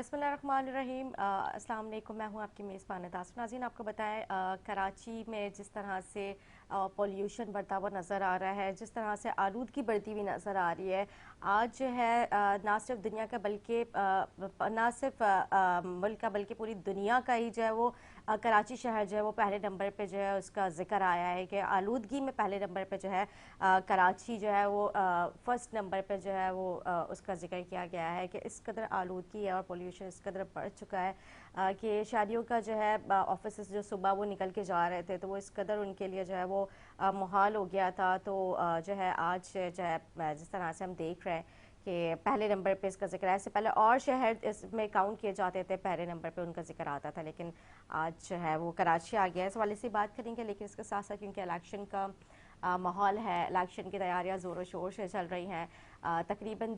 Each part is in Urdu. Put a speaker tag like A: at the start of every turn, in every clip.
A: بسم اللہ الرحمن الرحیم۔ السلام علیکم، میں ہوں آپ کی میزبان تاثر ناظرین۔ آپ کو بتائیں کراچی میں جس طرح سے پولیوشن بڑھتا ہوا نظر آ رہا ہے، جس طرح سے آلودگی بڑھتی ہوئی نظر آ رہی ہے، آج جو ہے نہ صرف دنیا کا بلکہ نہ صرف ملک کا بلکہ پوری دنیا کا ہی جو ہے وہ کراچی شہر جو ہے وہ پہلے نمبر پہ جو ہے اس کا ذکر آیا ہے کہ آلودگی میں پہلے نمبر پہ جو ہے کراچی جو ہے وہ فرسٹ نمبر پہ جو ہے وہ اس کا ذکر کیا گیا ہے کہ اس قدر آلودگی ہے اور پولیوشن اس قدر بڑھ چکا ہے کہ شادیوں کا جو ہے آفیسز جو صبح وہ نکل کے جا رہے تھے تو وہ اس قدر ان کے لیے جو ہے وہ محال ہو گیا تھا۔ تو جو ہے آج جو ہے جس طرح سے ہم دیکھ رہے ہیں کہ پہلے نمبر پہ اس کا ذکر ہے، اس سے پہلے اور شہر اس میں کاؤنٹ کیے جاتے تھے، پہلے نمبر پہ ان کا ذکر آتا تھا، لیکن آج جو ہے وہ کراچی آ گیا ہے۔ اس والے سے بات کریں گے، لیکن اس کے ساتھ ساتھ کیونکہ الیکشن کا ماحول ہے، الیکشن کی تیاریاں زور و شور سے چل رہی ہیں، تقریباً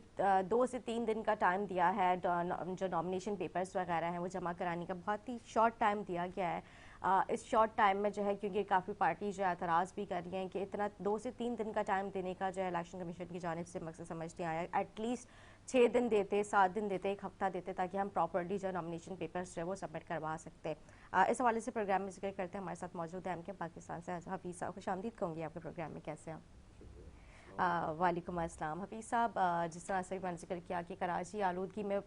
A: 2 سے 3 دن کا ٹائم دیا ہے، جو نامینیشن پیپرز وغیرہ ہیں وہ جمع کرانے کا بہت ہی شارٹ ٹائم دیا گیا ہے۔ اس شارٹ ٹائم میں جو ہے کیونکہ کافی پارٹی جو ہے اعتراض بھی کر رہی ہیں کہ اتنا 2 سے 3 دن کا ٹائم دینے کا جو ہے الیکشن کمیشن کی جانب سے مقصد سمجھ نہیں آیا، ایٹ لیسٹ 6 دن دیتے، 7 دن دیتے، 1 ہفتہ دیتے تاکہ ہم پراپرلی جو نامینیشن پیپرز جو ہے وہ سبمٹ کروا سکتے۔ اس حوالے سے پروگرام میں ذکر کرتے ہیں، ہمارے ساتھ موجود ہیں کے پاکستان سے حفیظ صاحب۔ خوش آمدید کہوں گی آپ کے پروگرام میں، کیسے ہیں؟ وعلیکم السلام حفیظ صاحب، جس طرح سے میں نے ذکر کیا کہ کراچی آلودگی میں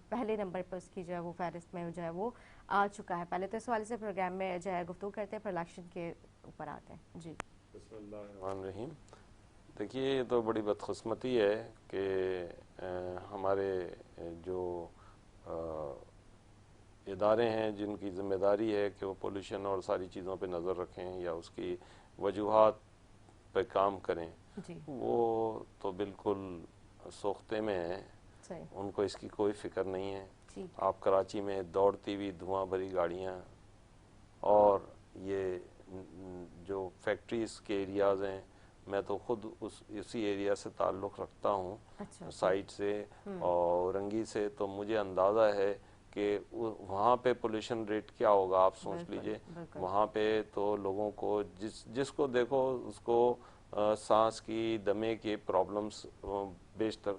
A: پہلے نمبر پر اس کی جو ہے وہ فہرست میں جو ہے وہ آ چکا ہے۔ پہلے تو اس حوالے سے پروگرام میں جو ہے گفتگو کرتے ہیں، پھر الیکشن کے اوپر آتے ہیں۔ جی
B: بسم اللہ الرحمن الرحیم۔ دیکھیے یہ تو بڑی بدقسمتی ہے کہ ہمارے جو ادارے ہیں جن کی ذمہ داری ہے کہ وہ پولیوشن اور ساری چیزوں پہ نظر رکھیں یا اس کی وجوہات پہ کام کریں،
A: جی
B: وہ تو بالکل سوختے میں ہیں،
A: صحیح،
B: ان کو اس کی کوئی فکر نہیں ہے۔
A: ٹھیک،
B: آپ کراچی میں دوڑتی ہوئی دھواں بھری گاڑیاں اور یہ جو فیکٹریز کے ایریاز ہیں، میں تو خود اسی ایریا سے تعلق رکھتا ہوں،
A: اچھا
B: سائٹ سے اور رنگی سے، تو مجھے اندازہ ہے کہ وہاں پہ پولیوشن ریٹ کیا ہوگا۔ آپ سوچ
A: بالکل
B: لیجئے
A: بالکل،
B: وہاں پہ تو لوگوں کو جس کو دیکھو اس کو سانس کی، دمے کی پرابلمز بیشتر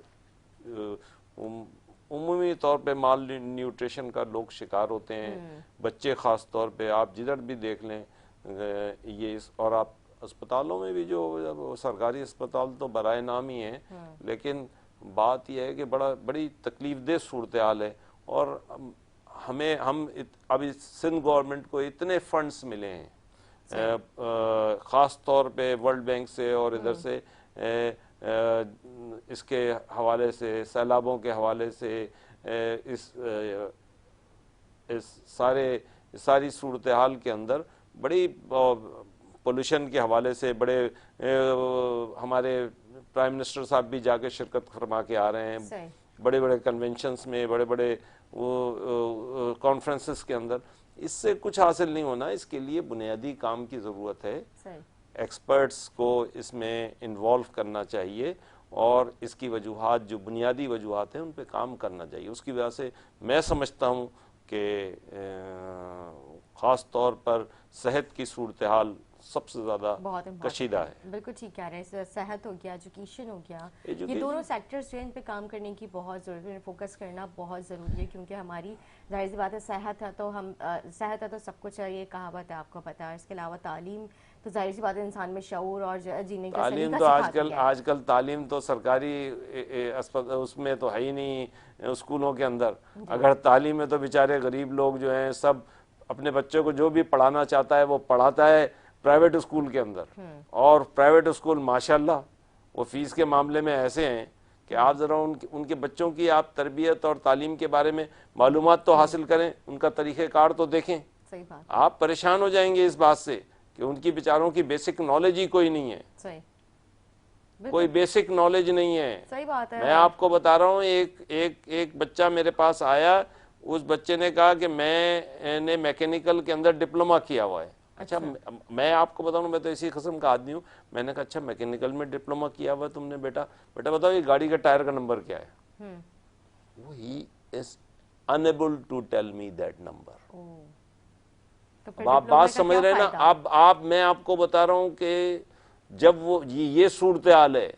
B: عمومی طور پہ مال نیوٹریشن کا لوگ شکار ہوتے ہیں، بچے خاص طور پہ، آپ جدھر بھی دیکھ لیں یہ اور آپ اسپتالوں میں بھی جو سرکاری اسپتال تو برائے نام ہی ہیں، لیکن بات یہ ہے کہ بڑی تکلیف دہ صورتحال ہے۔ اور ہم اب سندھ گورنمنٹ کو اتنے فنڈز ملے ہیں خاص طور پہ ورلڈ بینک سے اور ادھر سے اس کے حوالے سے، سیلابوں کے حوالے سے، اس ساری صورتحال کے اندر بڑی پولیوشن کے حوالے سے بڑے ہمارے پرائم منسٹر صاحب بھی جا کے شرکت فرما کے آ رہے ہیں،
A: صحیح،
B: بڑے بڑے کنونشنز میں، بڑے بڑے کانفرنسز کے اندر۔ اس سے کچھ حاصل نہیں ہونا، اس کے لیے بنیادی کام کی ضرورت ہے،
A: صحیح،
B: ایکسپرٹس کو اس میں انوالو کرنا چاہیے اور اس کی وجوہات جو بنیادی وجوہات ہیں ان پہ کام کرنا چاہیے۔ اس کی وجہ سے میں سمجھتا ہوں کہ خاص طور پر صحت کی صورتحال سب سے زیادہ
A: بہت
B: کشیدہ
A: امپورٹنٹ
B: ہے۔
A: بالکل ٹھیک کہہ رہے ہیں، صحت ہو گیا، ایجوکیشن ہو گیا، یہ
B: ایجوکیشن
A: دونوں سیکٹرز جو ان پہ کام کرنے کی بہت ضروری ہے، فوکس کرنا بہت ضروری ہے، کیونکہ ہماری ظاہر سی بات ہے صحت ہے تو صحت ہے تو سب کچھ ہے، یہ کہاوت ہے، آپ کو پتہ ہے۔ اس کے علاوہ تعلیم تو ظاہر سی بات ہے انسان میں شعور اور جینے کا
B: تعلیم
A: سلیقہ
B: تو
A: سکھاتی ہے۔
B: آج کل تعلیم تو سرکاری اس میں تو ہے ہی نہیں، اسکولوں کے اندر اگر تعلیم ہے تو بیچارے غریب لوگ جو ہیں سب اپنے بچوں کو جو بھی پڑھانا چاہتا ہے وہ پڑھاتا ہے پرائیویٹ اسکول کے اندر، اور پرائیویٹ اسکول ماشاءاللہ وہ فیس کے معاملے میں ایسے ہیں کہ آپ ذرا ان کے بچوں کی آپ تربیت اور تعلیم کے بارے میں معلومات تو حاصل کریں، ان کا طریقہ کار تو دیکھیں۔
A: صحیح بات،
B: آپ پریشان ہو جائیں گے اس بات سے کہ ان کی بیچاروں کی بیسک نالج ہی کوئی نہیں ہے،
A: صحیح،
B: کوئی بیسک نالج نہیں ہے۔
A: صحیح بات ہے۔
B: میں آپ کو بتا رہا ہوں، ایک بچہ میرے پاس آیا، اس بچے نے کہا کہ میں نے میکینیکل کے اندر ڈپلومہ کیا ہوا ہے۔ اچھا میں آپ کو بتاؤں، میں تو اسی قسم کا آدمی ہوں، میں نے کہا اچھا میکینیکل میں ڈپلومہ کیا ہوا ہے تم نے، بیٹا بتاؤ یہ گاڑی کا ٹائر کا نمبر کیا ہے؟ وہ ہی از unable to tell me that number۔ اب آپ بات سمجھ رہے ہیں نا، اب میں آپ کو بتا رہا ہوں کہ جب وہ یہ صورتحال ہے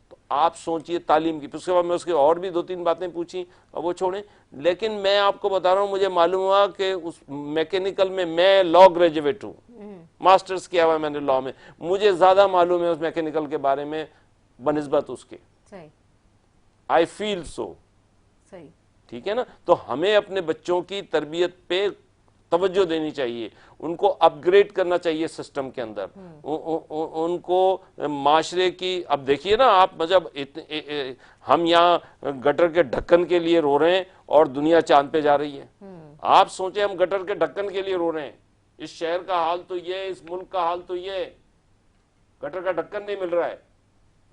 B: تو آپ سوچئے تعلیم کی. اس کے بعد میں اس کی اور بھی 2-3 باتیں پوچھی, اب وہ چھوڑیں, لیکن میں آپ کو بتا رہا ہوں مجھے معلوم ہوا کہ اس میکینیکل میں لا گریجویٹ ہوں, ماسٹرز کیا ہوا ہے میں نے لا میں, مجھے زیادہ معلوم ہے اس میکینیکل کے بارے میں بنسبت اس کے.
A: صحیح.
B: آئی فیل سو.
A: صحیح.
B: ٹھیک ہے نا. تو ہمیں اپنے بچوں کی تربیت پہ توجہ دینی چاہیے, ان کو اپ گریڈ کرنا چاہیے سسٹم کے اندر, ان کو معاشرے کی. اب دیکھیے نا آپ, مطلب ہم یہاں گٹر کے ڈھکن کے لیے رو رہے ہیں اور دنیا چاند پہ جا رہی ہے. آپ سوچیں ہم گٹر کے ڈھکن کے لیے رو رہے ہیں, اس شہر کا حال تو یہ ہے, اس ملک کا حال تو یہ ہے, گٹر کا ڈھکن نہیں مل رہا ہے,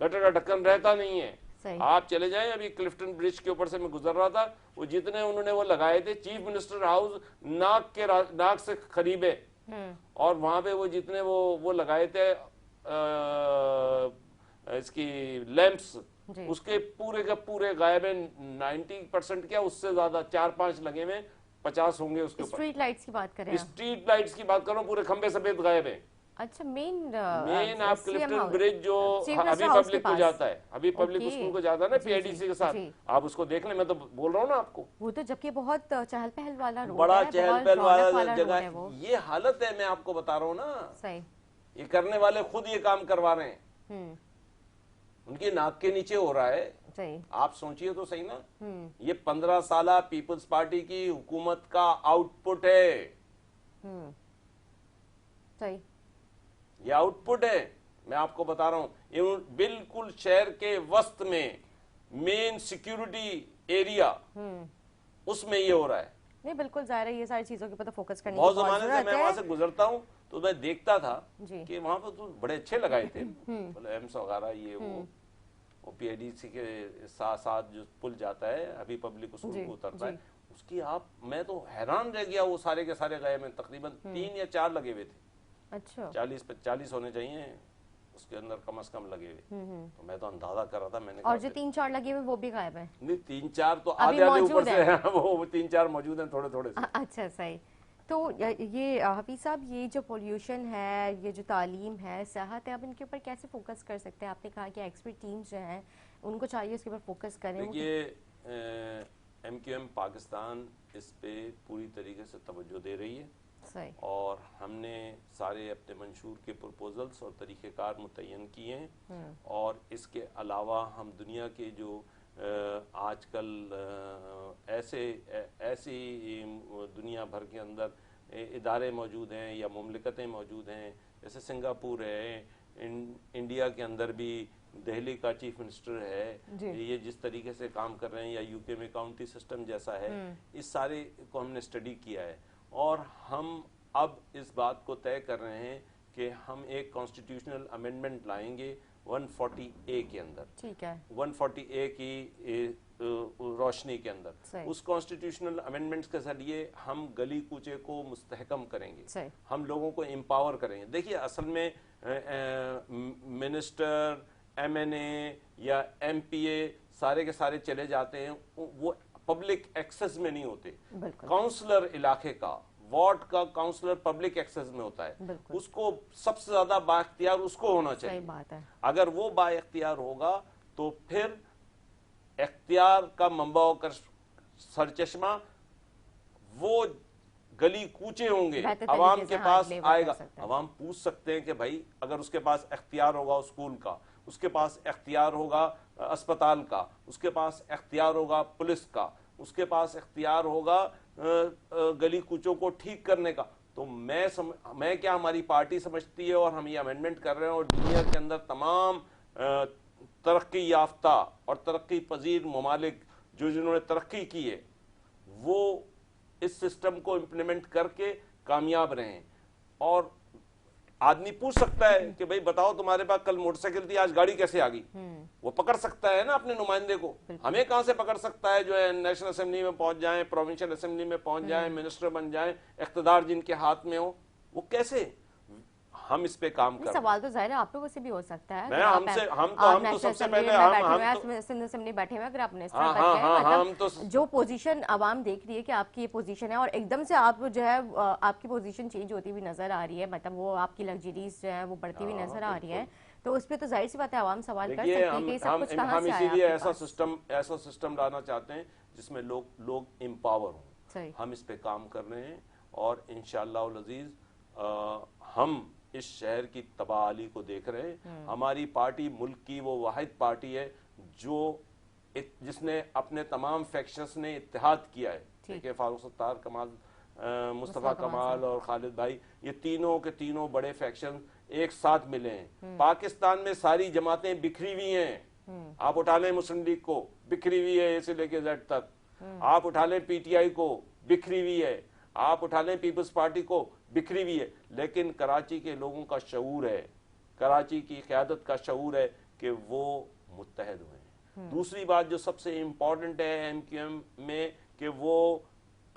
B: گٹر کا ڈھکن رہتا نہیں ہے. آپ چلے جائیں, ابھی کلفٹن برج کے اوپر سے میں گزر رہا تھا, وہ جتنے انہوں نے وہ لگائے تھے چیف منسٹر ہاؤس ناک سے قریب ہے, اور وہاں پہ وہ جتنے وہ لگائے تھے اس کی لیمپس, اس کے پورے کے پورے غائب ہیں. 90% کیا اس سے زیادہ, 4-5 لگے ہوئے, 50 ہوں گے اس کے اوپر.
A: اسٹریٹ لائٹس کی بات کریں,
B: اسٹریٹ لائٹس کی بات کروں, پورے کھمبے سفید غائب ہیں.
A: اچھا, مین
B: آپ کلفٹن برج جو ابھی پبلک کو جاتا ہے, ابھی پبلک اسکول کو جاتا ہے نا پی آئی ڈی سی کے ساتھ, آپ اس کو دیکھ لیں, میں تو بول رہا ہوں نا آپ کو.
A: وہ تو جبکہ بہت چہل پہل والا روڈ ہے,
B: بڑا چہل پہل والا جگہ
A: ہے وہ.
B: یہ حالت ہے, میں آپ کو بتا رہا ہوں نا.
A: صحیح.
B: یہ کرنے والے خود یہ کام کروا رہے ہیں, ان کی ناک کے نیچے ہو رہا ہے.
A: صحیح.
B: آپ سوچئے تو صحیح نا, یہ 15 سالہ پیپلز پارٹی کی حکومت کا آؤٹ پٹ ہے.
A: صحیح.
B: یہ آؤٹ پٹ ہے, میں آپ کو بتا رہا ہوں. بالکل شہر کے وسط میں مین سیکیورٹی ایریا, اس میں یہ ہو رہا ہے.
A: نہیں بالکل ظاہر ہے, یہ ساری چیزوں کے اوپر فوکس کرنے کی
B: بہت زمانے سے میں وہاں سے گزرتا ہوں تو میں دیکھتا تھا کہ وہاں پر تو بڑے اچھے لگائے تھے, ایمس وغیرہ, یہ وہ پی آئی ڈی سی کے ساتھ جو پل جاتا ہے ابھی پبلک اسکول کو اترتا ہے, اس کی میں تو حیران رہ گیا. وہ سارے کے سارے غائب ہیں, تقریباً 3 یا 4 لگے ہوئے تھے.
A: اچھا.
B: 40 ہونے چاہیے اس کے اندر کم از کم لگے ہوئے. تو میں تو اندازہ کر رہا تھا, میں نے
A: اور جو 3-4 لگے ہوئے وہ بھی غائب ہیں.
B: نہیں 3-4 تو آدھے اوپر سے ہیں, وہ 3-4 موجود ہیں تھوڑے تھوڑے سے.
A: اچھا صحیح. تو یہ حفیظ صاحب, یہ جو پولیوشن ہے, یہ جو تعلیم ہے, صحت ہے, اب ان کے اوپر کیسے فوکس کر سکتے ہیں؟ آپ نے کہا کہ ایکسپرٹ ٹیمز جو ہیں ان کو چاہیے اس کے اوپر فوکس کریں.
B: دیکھیے ایم کیو ایم پاکستان اس پہ پوری طریقے سے توجہ دے رہی ہے, اور ہم نے سارے اپنے منشور کے پرپوزلز اور طریقہ کار متعین کیے ہیں. اور اس کے علاوہ ہم دنیا کے جو آج کل ایسی دنیا بھر کے اندر ادارے موجود ہیں یا مملکتیں موجود ہیں, جیسے سنگاپور ہے, انڈیا کے اندر بھی دہلی کا چیف منسٹر ہے, یہ جس طریقے سے کام کر رہے ہیں, یا یو کے میں کاؤنٹی سسٹم جیسا ہے, اس سارے کو ہم نے اسٹڈی کیا ہے. اور ہم اب اس بات کو طے کر رہے ہیں کہ ہم ایک کانسٹیٹیوشنل امینڈمنٹ لائیں گے 140A کے اندر. ٹھیک ہے. 140A کی روشنی کے اندر, اس کانسٹیٹیوشنل امینڈمنٹس کے ذریعے ہم گلی کوچے کو مستحکم کریں گے, ہم لوگوں کو امپاور کریں گے. دیکھیے اصل میں منسٹر, ایم این اے یا ایم پی اے سارے کے سارے چلے جاتے ہیں, وہ پبلک ایکسس میں نہیں ہوتے. کاؤنسلر علاقے کا, وارڈ کا کاؤنسلر پبلک ایکسس میں ہوتا ہے, اس کو سب سے زیادہ با اختیار اس کو ہونا چاہیے. اگر وہ با اختیار ہوگا تو پھر اختیار کا منبع ہو کر سرچشمہ وہ گلی کوچے ہوں گے, عوام کے پاس آئے گا. عوام پوچھ سکتے ہیں کہ بھائی اگر اس کے پاس اختیار ہوگا اسکول کا, اس کے پاس اختیار ہوگا اسپتال کا, اس کے پاس اختیار ہوگا پولیس کا, اس کے پاس اختیار ہوگا گلی کوچوں کو ٹھیک کرنے کا, تو میں کیا ہماری پارٹی سمجھتی ہے, اور ہم یہ امینڈمنٹ کر رہے ہیں, اور دنیا کے اندر تمام ترقی یافتہ اور ترقی پذیر ممالک جنہوں نے ترقی کی ہے, وہ اس سسٹم کو امپلیمنٹ کر کے کامیاب رہے ہیں. اور آدمی پوچھ سکتا ہے کہ بھئی بتاؤ تمہارے پاس کل موٹر سائیکل تھی, آج گاڑی کیسے آ گئی؟ وہ پکڑ سکتا ہے نا اپنے نمائندے کو. ہمیں کہاں سے پکڑ سکتا ہے جو ہے نیشنل اسمبلی میں پہنچ جائیں, پروونشل اسمبلی میں پہنچ جائیں, منسٹر بن جائیں, اقتدار جن کے ہاتھ میں ہو, وہ کیسے؟ ہم اس پہ کام کر رہے ہیں.
A: سوال تو ظاہر ہے آپ لوگوں سے بھی ہو سکتا ہے.
B: ہم تو سب سے پہلے
A: سندھ اسمبلی بیٹھے ہوئے, اگر آپ نے جو پوزیشن عوام دیکھ رہی ہے کہ آپ کی یہ پوزیشن ہے اور ایک دم سے آپ جو ہے آپ کی پوزیشن چینج ہوتی ہوئی نظر آ رہی ہے, مطلب وہ آپ کی لگژریز جو ہے وہ بڑھتی ہوئی نظر آ رہی ہے, تو اس پہ تو ظاہر سی بات ہے عوام سوال کر سکتی ہے کہ یہ سب کچھ کہاں سے آیا.
B: اسی لیے ایسا سسٹم لانا چاہتے ہیں جس میں لوگ امپاور ہوں. ہم اس پہ کام کر رہے ہیں اور انشاءاللہ العزیز ہم اس شہر کی تباہی کو دیکھ رہے ہیں. ہماری پارٹی ملک کی وہ واحد پارٹی ہے جس نے اپنے تمام فیکشنز نے اتحاد کیا ہے. دیکھیں فاروق ستار, کمال مصطفیٰ کمال اور خالد بھائی, یہ تینوں کے تینوں بڑے فیکشن ایک ساتھ ملے ہیں. پاکستان میں ساری جماعتیں بکھری ہوئی ہیں. آپ اٹھا لیں مسلم لیگ کو, بکھری ہوئی ہے اے سے لے کے زیڈ تک. آپ اٹھا لیں پی ٹی آئی کو, بکھری ہوئی ہے. آپ اٹھا لیں پیپلز پارٹی کو, بکھری ہوئی ہے. لیکن کراچی کے لوگوں کا شعور ہے, کراچی کی قیادت کا شعور ہے کہ وہ متحد ہوئے ہیں. دوسری بات جو سب سے امپورٹنٹ ہے ایم کیو ایم میں, کہ وہ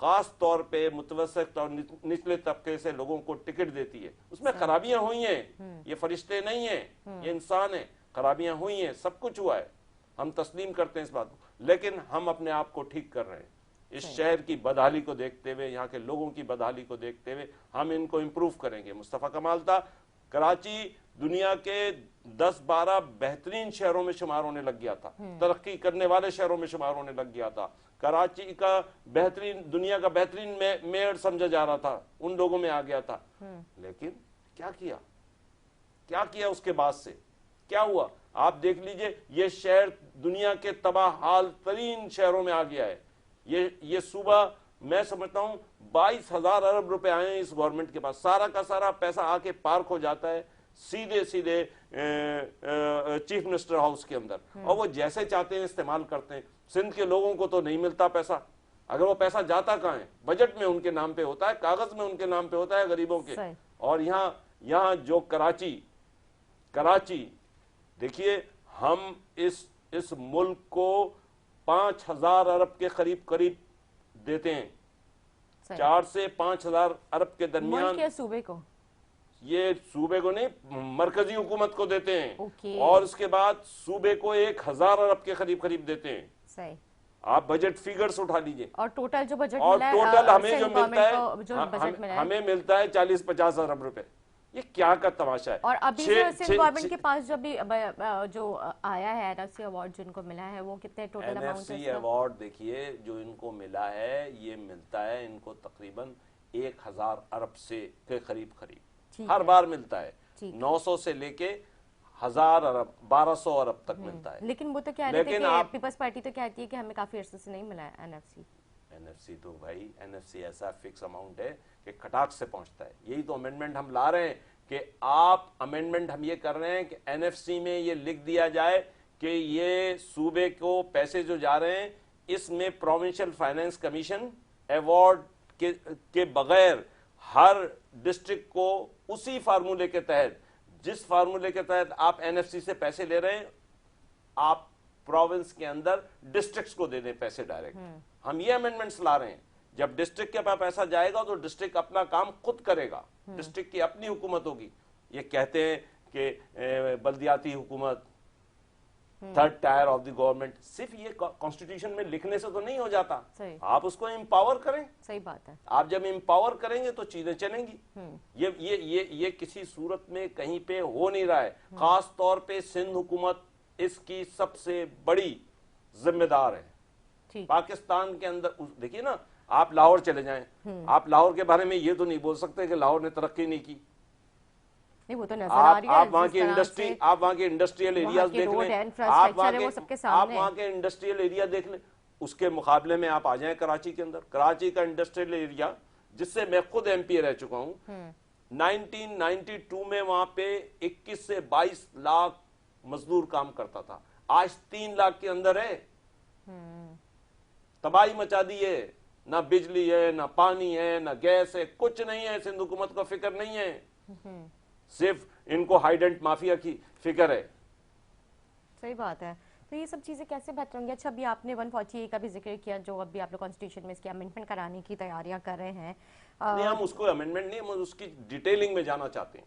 B: خاص طور پہ متوسط اور نچلے طبقے سے لوگوں کو ٹکٹ دیتی ہے. اس میں خرابیاں ہوئی ہیں, یہ فرشتے نہیں ہیں, یہ انسان ہیں. خرابیاں ہوئی ہیں, سب کچھ ہوا ہے, ہم تسلیم کرتے ہیں اس بات کو, لیکن ہم اپنے آپ کو ٹھیک کر رہے ہیں. اس شہر کی بدحالی کو دیکھتے ہوئے, یہاں کے لوگوں کی بدحالی کو دیکھتے ہوئے ہم ان کو امپروو کریں گے. مصطفیٰ کمال تھا, کراچی دنیا کے 10-12 بہترین شہروں میں شمار ہونے لگ گیا تھا, ترقی کرنے والے شہروں میں شمار ہونے لگ گیا تھا. کراچی کا دنیا کا بہترین میئر سمجھا جا رہا تھا, ان لوگوں میں آ گیا تھا. لیکن کیا کیا اس کے بعد سے کیا ہوا؟ آپ دیکھ لیجئے, یہ شہر دنیا کے تباہ حال ترین شہروں میں آ گیا ہے. یہ صوبہ میں سمجھتا ہوں 22,000 ارب روپے آئے ہیں اس گورنمنٹ کے پاس. سارا کا سارا پیسہ آ کے پارک ہو جاتا ہے سیدھے چیف منسٹر ہاؤس کے اندر, اور وہ جیسے چاہتے ہیں استعمال کرتے ہیں. سندھ کے لوگوں کو تو نہیں ملتا پیسہ. اگر وہ پیسہ جاتا کہاں ہے؟ بجٹ میں ان کے نام پہ ہوتا ہے, کاغذ میں ان کے نام پہ ہوتا ہے غریبوں کے. اور یہاں جو کراچی دیکھیے, ہم اس ملک کو 5,000 ارب کے قریب دیتے ہیں, 4 سے 5,000 ارب کے درمیان.
A: ملک یا صوبے کو؟
B: یہ صوبے کو نہیں, مرکزی حکومت کو دیتے ہیں, اور اس کے بعد صوبے کو 1,000 ارب کے قریب دیتے ہیں.
A: صحیح.
B: آپ بجٹ فیگرز اٹھا لیجئے,
A: اور ٹوٹل جو بجٹ
B: ملا ہے, اور ہمیں جو ملتا ہے, ہمیں ملتا ہے 40-50 ارب روپے. یہ کیا کا تماشا ہے؟
A: اور ابھی سندھ گورنمنٹ کے پاس جو آیا ہے این ایف سی ایوارڈ جو ان کو ملا ہے, وہ کتنے ٹوٹل اماؤنٹ ہے؟
B: این ایف سی ایوارڈ دیکھیے جو ان کو ملا ہے, یہ ملتا ہے ان کو تقریباً 1,000 ارب سے کے قریب ہر بار ملتا ہے. 900 سے لے کے 1,000 ارب 1,200 ارب تک ملتا ہے.
A: لیکن وہ تو کہہ رہے تھے کہ پیپلز پارٹی تو کہتی ہے کہ ہمیں کافی عرصے سے نہیں ملا ہے این ایف سی.
B: تو بھائی این ایف سی ایسا فکس اماؤنٹ ہے کہ کھٹاک سے پہنچتا ہے. یہی تو امینڈمنٹ ہم لا رہے ہیں کہ امینڈمنٹ ہم یہ کر رہے ہیں کہ این ایف سی میں یہ لکھ دیا جائے کہ یہ صوبے کو پیسے جو جا رہے ہیں, اس میں پروونشل فائنینس کمیشن ایوارڈ کے بغیر ہر ڈسٹرکٹ کو اسی فارمولے کے تحت, جس فارمولے کے تحت آپ این ایف سی سے پیسے لے رہے ہیں, آپ پروونس کے اندر ڈسٹرکٹس کو دے دیں پیسے ڈائریکٹ. ہم یہ امینڈمنٹس لا رہے ہیں. جب ڈسٹرکٹ کے پاس پیسہ جائے گا تو ڈسٹرکٹ اپنا کام خود کرے گا, ڈسٹرکٹ کی اپنی حکومت ہوگی. یہ کہتے ہیں کہ بلدیاتی حکومت, third tier of the government, صرف یہ کانسٹیٹیوشن میں لکھنے سے تو نہیں ہو جاتا. آپ اس کو امپاور کریں.
A: صحیح بات ہے.
B: آپ جب امپاور کریں گے تو چیزیں چلیں گی. یہ کسی صورت میں کہیں پہ ہو نہیں رہا ہے. خاص طور پہ سندھ حکومت اس کی سب سے بڑی ذمہ دار ہے. پاکستان کے اندر دیکھیے نا, آپ لاہور چلے جائیں, آپ لاہور کے بارے میں یہ تو نہیں بول سکتے کہ لاہور نے ترقی نہیں کی. آپ وہاں کے انڈسٹریل ایریاز دیکھ لیں, آپ وہاں کے انڈسٹریل ایریا دیکھ لیں, اس کے مقابلے میں آپ آ جائیں کراچی کے اندر. کراچی کا انڈسٹریل ایریا, جس سے میں خود ایم پی رہ چکا ہوں, 1992 میں وہاں پہ 21 سے 22 لاکھ مزدور کام کرتا تھا. آج 3 لاکھ کے اندر ہے. تباہی مچا دی ہے. نہ بجلی ہے, نہ پانی ہے, نہ گیس ہے, کچھ نہیں ہے. سندھ حکومت کو فکر نہیں ہے, صرف ان کو ہائیڈنٹ مافیا کی فکر ہے.
A: صحیح بات ہے. تو یہ سب چیزیں کیسے بہتر ہوں گی؟ اچھا, ابھی آپ نے 140 کا بھی ذکر کیا, جو ابھی آپ لوگ کانسٹیٹیوشن میں اس کی امینڈمنٹ کرانے کی تیاریاں کر رہے ہیں.
B: نہیں, ہم اس کو امینڈمنٹ نہیں, ہم اس کی ڈیٹیلنگ میں جانا چاہتے ہیں.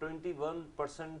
B: 21%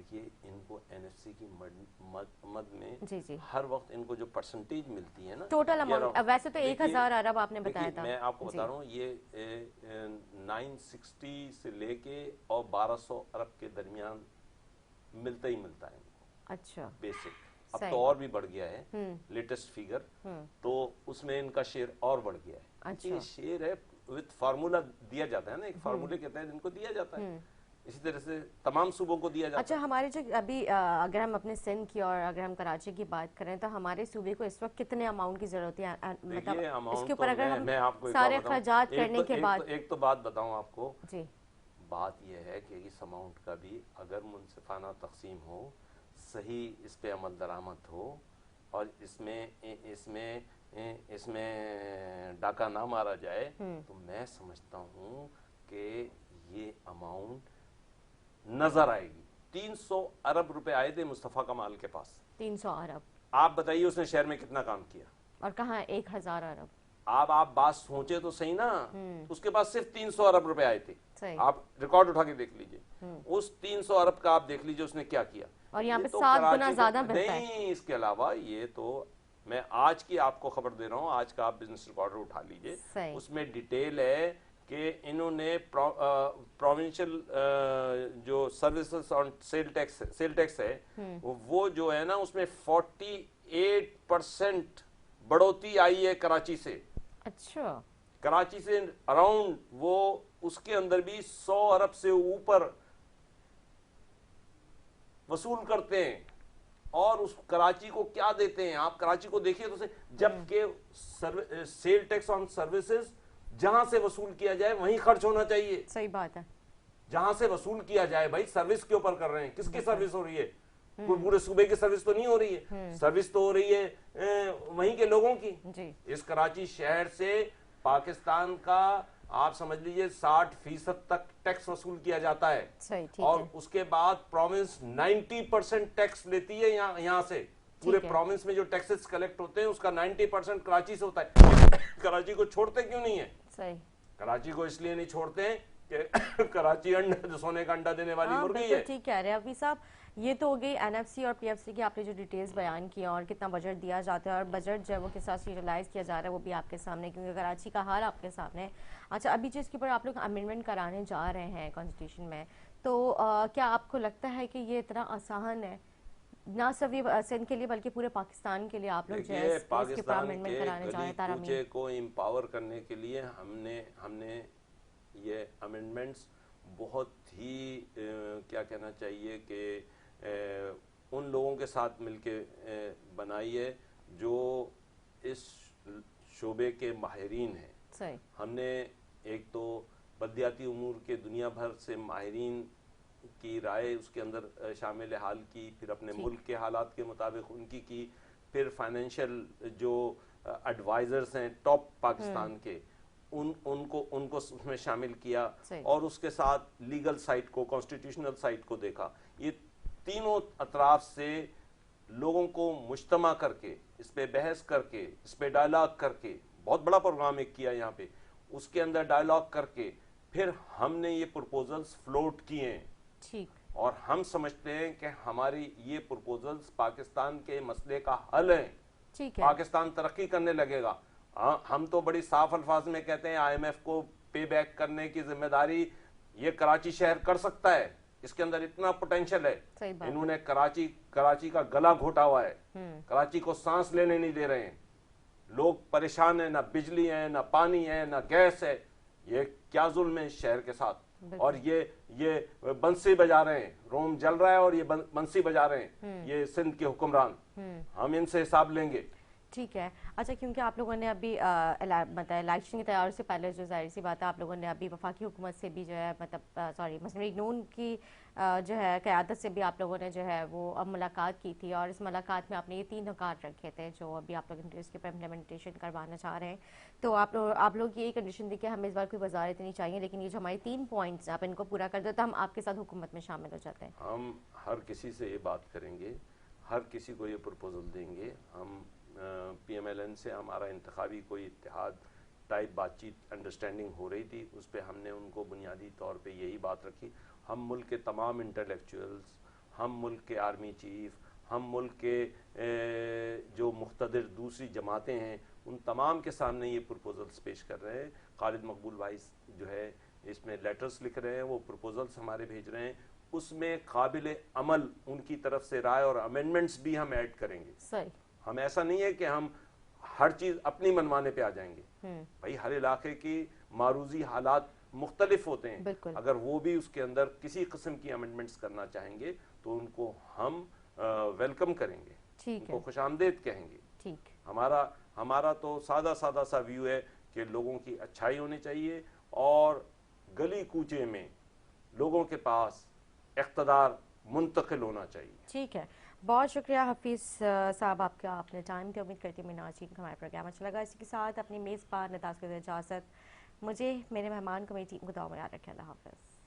B: دیکھیے ان کو NFC کی مد میں
A: جی جی
B: ہر وقت ان کو جو پرسنٹیج ملتی ہے نا
A: ٹوٹل اماؤنٹ، ویسے تو 1000 ارب آپ نے بتایا تھا.
B: میں آپ کو بتا رہا ہوں یہ 960 سے لے کے اور 1200 ارب کے درمیان ملتا ہی ملتا ہے ان کو.
A: اچھا
B: بیسک اب تو اور بھی بڑھ گیا ہے لیٹسٹ فیگر، تو اس میں ان کا شیئر اور بڑھ گیا ہے. یہ شیئر ہے وتھ فارمولا دیا جاتا ہے نا، ایک فارمولے کے تحت ان کو دیا جاتا ہے. اسی طرح سے تمام صوبوں کو دیا جاتا ہے.
A: اچھا ہمارے جو ابھی اگر ہم اپنے سندھ کی اور اگر ہم کراچی کی بات کریں تو ہمارے صوبے کو اس وقت کتنے اماؤنٹ کی ضرورت ہے؟ مطلب اس کے اوپر اگر ہم سارے اخراجات کرنے کے بعد
B: ایک تو بات بتاؤں آپ کو،
A: جی
B: بات یہ ہے کہ اس اماؤنٹ کا بھی اگر منصفانہ تقسیم ہو، صحیح اس پہ عمل درآمد ہو، اور اس میں ڈاکہ نہ مارا جائے، تو میں سمجھتا ہوں کہ یہ اماؤنٹ نظر آئے گی. 300 ارب روپے آئے تھے مصطفیٰ کمال کے پاس.
A: 300 ارب.
B: آپ بتائیے اس نے شہر میں کتنا کام کیا؟
A: اور کہاں 1000 ارب.
B: آپ بات سوچے تو صحیح نا، اس کے پاس صرف 300 ارب روپے آئے تھے. آپ ریکارڈ اٹھا کے دیکھ لیجئے، اس 300 ارب کا آپ دیکھ لیجئے اس نے کیا کیا.
A: اور یہاں پہ 7 گنا زیادہ بہتا ہے.
B: نہیں، اس کے علاوہ یہ تو میں آج کی آپ کو خبر دے رہا ہوں، آج کا آپ بزنس ریکارڈر اٹھا لیجئے، اس میں ڈیٹیل ہے کہ انہوں نے پروونشل جو سروسز آن سیل ٹیکس ہے وہ جو ہے نا اس میں 48% بڑھوتی آئی ہے کراچی سے.
A: اچھا
B: کراچی سے اراؤنڈ وہ اس کے اندر بھی 100 ارب سے اوپر وصول کرتے ہیں. اور اس کراچی کو کیا دیتے ہیں آپ کراچی کو دیکھیے تو جبکہ سیل ٹیکس آن سروسز جہاں سے وصول کیا جائے وہیں خرچ ہونا چاہیے.
A: صحیح بات ہے.
B: جہاں سے وصول کیا جائے، بھائی سروس کے اوپر کر رہے ہیں، کس کی سروس ہو رہی ہے؟ کوئی پورے صوبے کی سروس تو نہیں ہو رہی ہے، سروس تو ہو رہی ہے وہیں کے لوگوں کی. اس کراچی شہر سے پاکستان کا آپ سمجھ لیجئے 60% تک ٹیکس وصول کیا جاتا ہے، اور اس کے بعد پروونس 90% ٹیکس لیتی ہے یہاں سے. پورے پروونس میں جو ٹیکسز کلیکٹ ہوتے ہیں اس کا 90% کراچی سے ہوتا ہے. کراچی کو چھوڑتے کیوں نہیں ہے؟ کراچی کو اس لیے نہیں چھوڑتے ہیں کہ کراچی سونے کا انڈا دینے والی مرغی ہے.
A: ٹھیک کہہ رہے ہیں ابھی صاحب. یہ تو ہو گئی NFC اور PFC کی آپ نے جو ڈیٹیلز بیان کی اور کتنا بجٹ دیا جاتا ہے اور بجٹ جو ہے وہ کس طرح سے یوٹیلائز کیا جا رہا ہے وہ بھی آپ کے سامنے، کیونکہ کراچی کا حال آپ کے سامنے ہے. اچھا ابھی جس کے اوپر آپ لوگ امینڈمنٹ کرانے جا رہے ہیں کانسٹیٹیوشن میں، تو کیا آپ کو لگتا ہے کہ یہ اتنا آسان ہے نہ صرف سندھ کے لیے بلکہ پورے پاکستان کے لیے آپ لوگ جو ہے اس کے اوپر امینڈمنٹ کرانے جا رہے ہیں؟
B: کوچے کو امپاور کرنے کے لیے ہم نے یہ امینڈمنٹس بہت ہی کیا کہنا چاہیے کہ ان لوگوں کے ساتھ مل کے بنائی ہے جو اس شعبے کے ماہرین ہیں. ہم نے ایک تو بلدیاتی امور کے دنیا بھر سے ماہرین کی رائے اس کے اندر شامل حال کی، پھر اپنے ملک کے حالات کے مطابق ان کی، پھر فائنینشیل جو ایڈوائزرز ہیں ٹاپ پاکستان کے ان کو اس میں شامل کیا، اور اس کے ساتھ لیگل سائٹ کو، کانسٹیٹیوشنل سائٹ کو دیکھا. یہ تینوں اطراف سے لوگوں کو مجتمع کر کے اس پہ بحث کر کے اس پہ ڈائلاگ کر کے بہت بڑا پروگرام ایک کیا یہاں پہ، اس کے اندر ڈائلاگ کر کے پھر ہم نے یہ پروپوزلز فلوٹ کیے ہیں. اور ہم سمجھتے ہیں کہ ہماری یہ پروپوزلز پاکستان کے مسئلے کا حل ہیں. پاکستان ترقی کرنے لگے گا. ہم تو بڑی صاف الفاظ میں کہتے ہیں IMF کو پے بیک کرنے کی ذمہ داری یہ کراچی شہر کر سکتا ہے. اس کے اندر اتنا پوٹینشل ہے. انہوں نے کراچی کا گلا گھوٹا ہوا ہے، کراچی کو سانس لینے نہیں دے رہے ہیں. لوگ پریشان ہیں، نہ بجلی ہے، نہ پانی ہے، نہ گیس ہے. یہ کیا ظلم ہے شہر کے ساتھ. اور یہ بنسی بجا رہے ہیں، روم جل رہا ہے اور یہ بنسی بجا رہے ہیں یہ سندھ کے حکمران. ہم ان سے حساب لیں گے.
A: ٹھیک ہے. اچھا کیونکہ آپ لوگوں نے ابھی مطلب الیکشن کی تیاری سے پہلے جو ظاہر سی بات ہے آپ لوگوں نے ابھی وفاقی حکومت سے بھی جو ہے مطلب مسلم لیگ نون کی جو ہے قیادت سے بھی آپ لوگوں نے جو ہے وہ ملاقات کی تھی، اور اس ملاقات میں آپ نے یہ 3 نکات رکھے تھے جو ابھی آپ لوگ اس کے اوپر امپلیمنٹیشن کروانا چاہ رہے ہیں. تو آپ لوگ یہ کنڈیشن دی کہ ہمیں اس بار کوئی وزارت نہیں چاہیے، لیکن یہ جو ہماری 3 پوائنٹس آپ ان کو پورا کر دو تو ہم آپ کے ساتھ حکومت میں شامل ہو جاتے ہیں.
B: ہم ہر کسی سے یہ بات کریں گے، ہر کسی کو یہ پروپوزل دیں گے. ہم PMLN سے ہمارا انتخابی کوئی اتحاد ٹائپ بات چیت انڈرسٹینڈنگ ہو رہی تھی، اس پہ ہم نے ان کو بنیادی طور پہ یہی بات رکھی. ہم ملک کے تمام انٹلیکچوئلز، ہم ملک کے آرمی چیف، ہم ملک کے جو مقتدر دوسری جماعتیں ہیں، ان تمام کے سامنے یہ پروپوزلز پیش کر رہے ہیں. خالد مقبول بھائی جو ہے اس میں لیٹرز لکھ رہے ہیں، وہ پروپوزلز ہمارے بھیج رہے ہیں، اس میں قابل عمل ان کی طرف سے رائے اور امینڈمنٹس بھی ہم ایڈ کریں گے.
A: صحیح.
B: ہم ایسا نہیں ہے کہ ہم ہر چیز اپنی منوانے پہ آ جائیں گے. بھائی ہر علاقے کی معروضی حالات مختلف ہوتے ہیں.
A: بالکل.
B: اگر وہ بھی اس کے اندر کسی قسم کی امینڈمنٹس کرنا چاہیں گے تو ان کو ہم ویلکم کریں گے، ان کو خوش آمدید کہیں گے.
A: ٹھیک.
B: ہمارا تو سادہ سا ویو ہے کہ لوگوں کی اچھائی ہونی چاہیے اور گلی کوچے میں لوگوں کے پاس اقتدار منتقل ہونا چاہیے.
A: ٹھیک ہے. بہت شکریہ حفیظ صاحب آپ کا، آپ نے ٹائم دیا. امید کرتی ہوں میرے ناظرین کو ہمارا پروگرام اچھا لگا. اسی کے ساتھ اپنی میزبان نتاز کو اجازت. مجھے میرے مہمان کو، میری ٹیم کو دعا میں یاد رکھیں. اللہ حافظ.